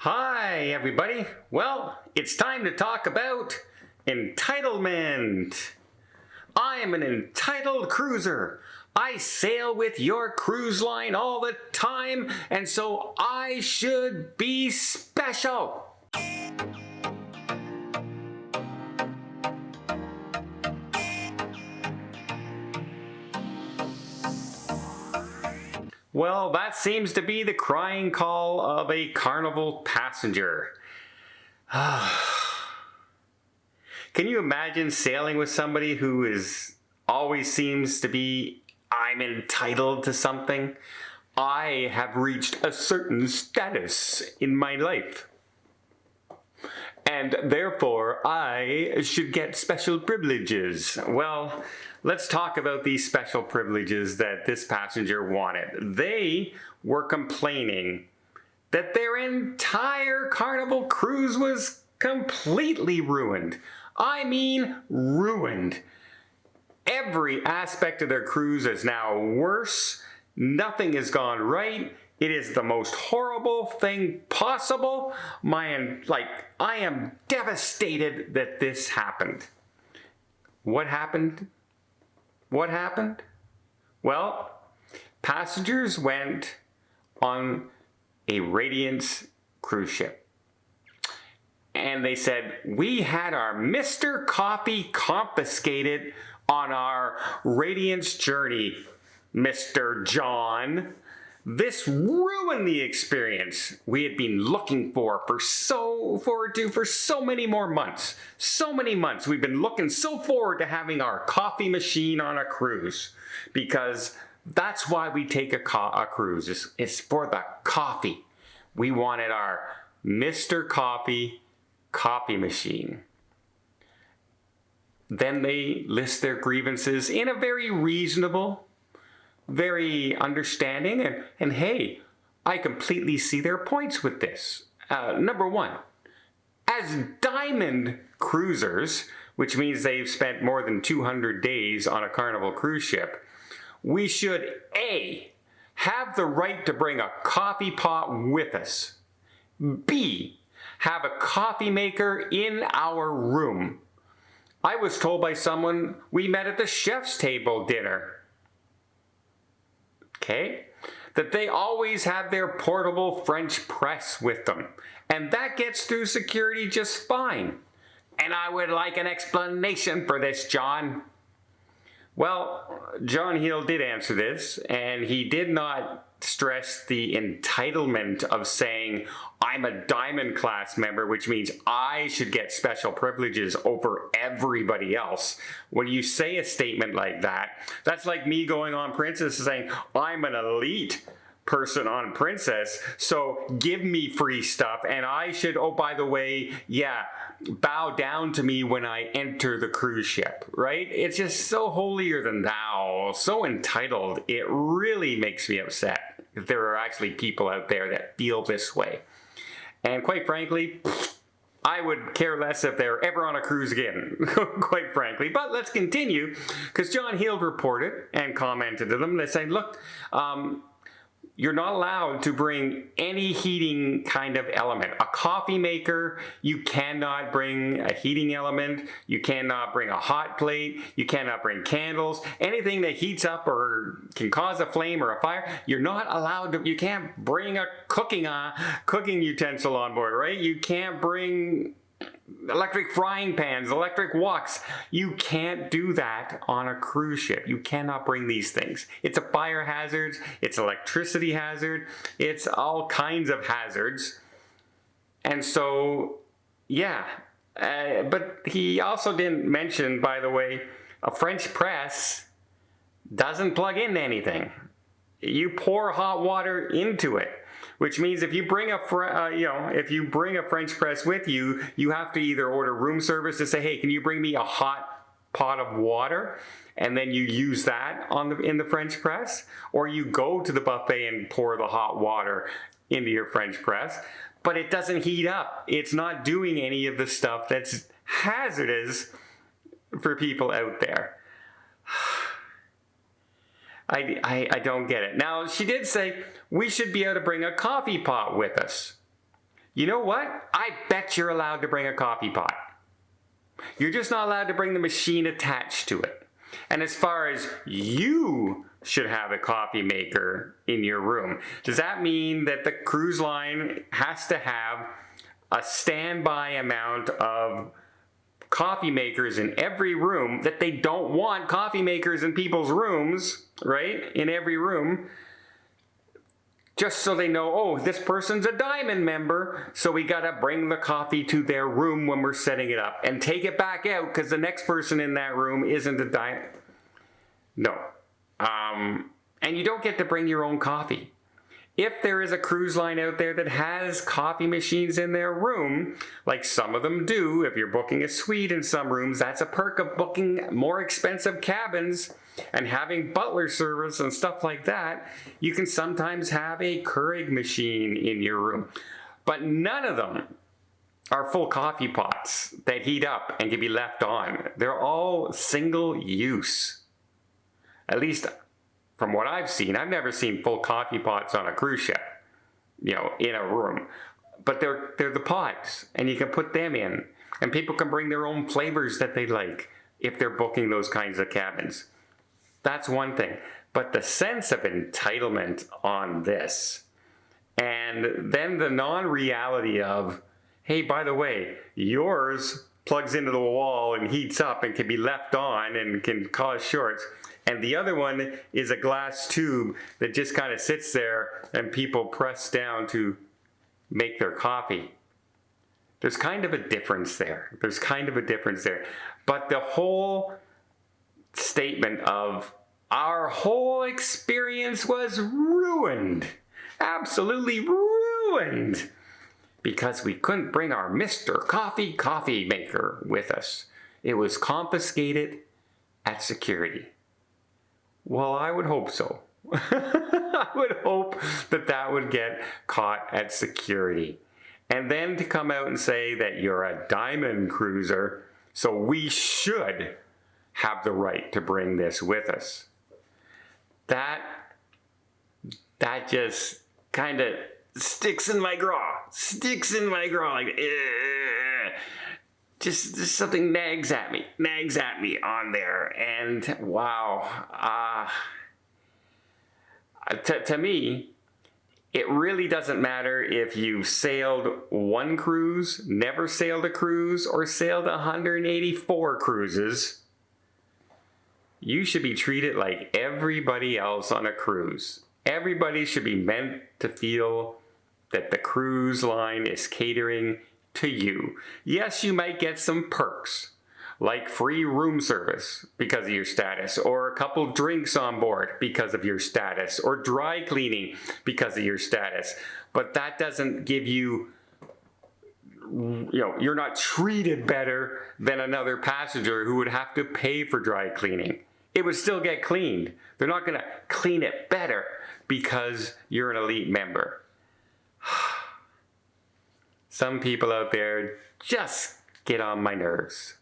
Hi, everybody. Well, it's time to talk about entitlement. I am an entitled cruiser. I sail with your cruise line all the time, and so I should be special. Well, that seems to be the crying call of a Carnival passenger. Can you imagine sailing with somebody who always seems to be, I'm entitled to something? I have reached a certain status in my life, and therefore I should get special privileges. Well, let's talk about these special privileges that this passenger wanted. They were complaining that their entire Carnival cruise was completely ruined. I mean, ruined. Every aspect of their cruise is now worse. Nothing has gone right. It is the most horrible thing possible. I am devastated that this happened. What happened? What happened? Well, passengers went on a Radiance cruise ship. And they said, we had our Mr. Coffee confiscated on our Radiance journey, Mr. John. This ruined the experience we had been looking forward to for so many more months. So many months. We've been looking so forward to having our coffee machine on a cruise, because that's why we take a cruise. It's for the coffee. We wanted our Mr. Coffee machine. Then they list their grievances in a very reasonable, very understanding, and hey, I completely see their points with this. Number one, as diamond cruisers, which means they've spent more than 200 days on a Carnival cruise ship, we should A, have the right to bring a coffee pot with us. B, have a coffee maker in our room. I was told by someone we met at the chef's table dinner, that they always have their portable French press with them, and that gets through security just fine. And I would like an explanation for this, John. Well, John Hill did answer this, and he did not stress the entitlement of saying, I'm a diamond class member, which means I should get special privileges over everybody else. When you say a statement like that, that's like me going on Princess and saying, I'm an elite person on Princess, so give me free stuff, and I should, oh, by the way, yeah, bow down to me when I enter the cruise ship, right? It's just so holier than thou, so entitled. It really makes me upset that there are actually people out there that feel this way. And quite frankly, I would care less if they're ever on a cruise again, quite frankly. But let's continue, because John Hill reported and commented to them. They say, look, you're not allowed to bring any heating kind of element. A coffee maker, you cannot bring a heating element. You cannot bring a hot plate. You cannot bring candles. Anything that heats up or can cause a flame or a fire, you're not allowed to. You can't bring a cooking utensil on board, right? You can't bring electric frying pans, electric woks. You can't do that on a cruise ship. You cannot bring these things. It's a fire hazard, it's electricity hazard, it's all kinds of hazards. And so, yeah. But he also didn't mention, by the way, a French press doesn't plug into anything. You pour hot water into it. Which means if you bring a French press with you, you have to either order room service to say, hey, can you bring me a hot pot of water? And then you use that in the French press, or you go to the buffet and pour the hot water into your French press, but it doesn't heat up. It's not doing any of the stuff that's hazardous for people out there. I don't get it. Now, she did say we should be able to bring a coffee pot with us. you know what? I bet you're allowed to bring a coffee pot. You're just not allowed to bring the machine attached to it. And as far as you should have a coffee maker in your room, does that mean that the cruise line has to have a standby amount of coffee makers in every room, that they don't want coffee makers in people's rooms, right? In every room, just so they know, oh, this person's a Diamond member, so we gotta bring the coffee to their room when we're setting it up and take it back out because the next person in that room isn't a Diamond. No. And you don't get to bring your own coffee. If there is a cruise line out there that has coffee machines in their room, like some of them do, if you're booking a suite in some rooms, that's a perk of booking more expensive cabins and having butler service and stuff like that. You can sometimes have a Keurig machine in your room. But none of them are full coffee pots that heat up and can be left on. They're all single use. At least from what I've seen. I've never seen full coffee pots on a cruise ship, in a room. But they're the pots, and you can put them in. And people can bring their own flavors that they like if they're booking those kinds of cabins. That's one thing. But the sense of entitlement on this, and then the non-reality of, hey, by the way, yours plugs into the wall and heats up and can be left on and can cause shorts. And the other one is a glass tube that just kind of sits there and people press down to make their coffee. There's kind of a difference there. But the whole statement of our whole experience was ruined, absolutely ruined, because we couldn't bring our Mr. Coffee maker with us. It was confiscated at security. Well, I would hope so. I would hope that would get caught at security. And then to come out and say that you're a Diamond cruiser, so we should have the right to bring this with us. That just kind of sticks in my craw. Like, just something nags at me on there. And wow, to me, it really doesn't matter if you've sailed one cruise, never sailed a cruise, or sailed 184 cruises. You should be treated like everybody else on a cruise. Everybody should be meant to feel that the cruise line is catering to you. Yes, you might get some perks, like free room service because of your status, or a couple drinks on board because of your status, or dry cleaning because of your status. But that doesn't give you, you're not treated better than another passenger who would have to pay for dry cleaning. It would still get cleaned. They're not going to clean it better because you're an elite member. Some people out there just get on my nerves.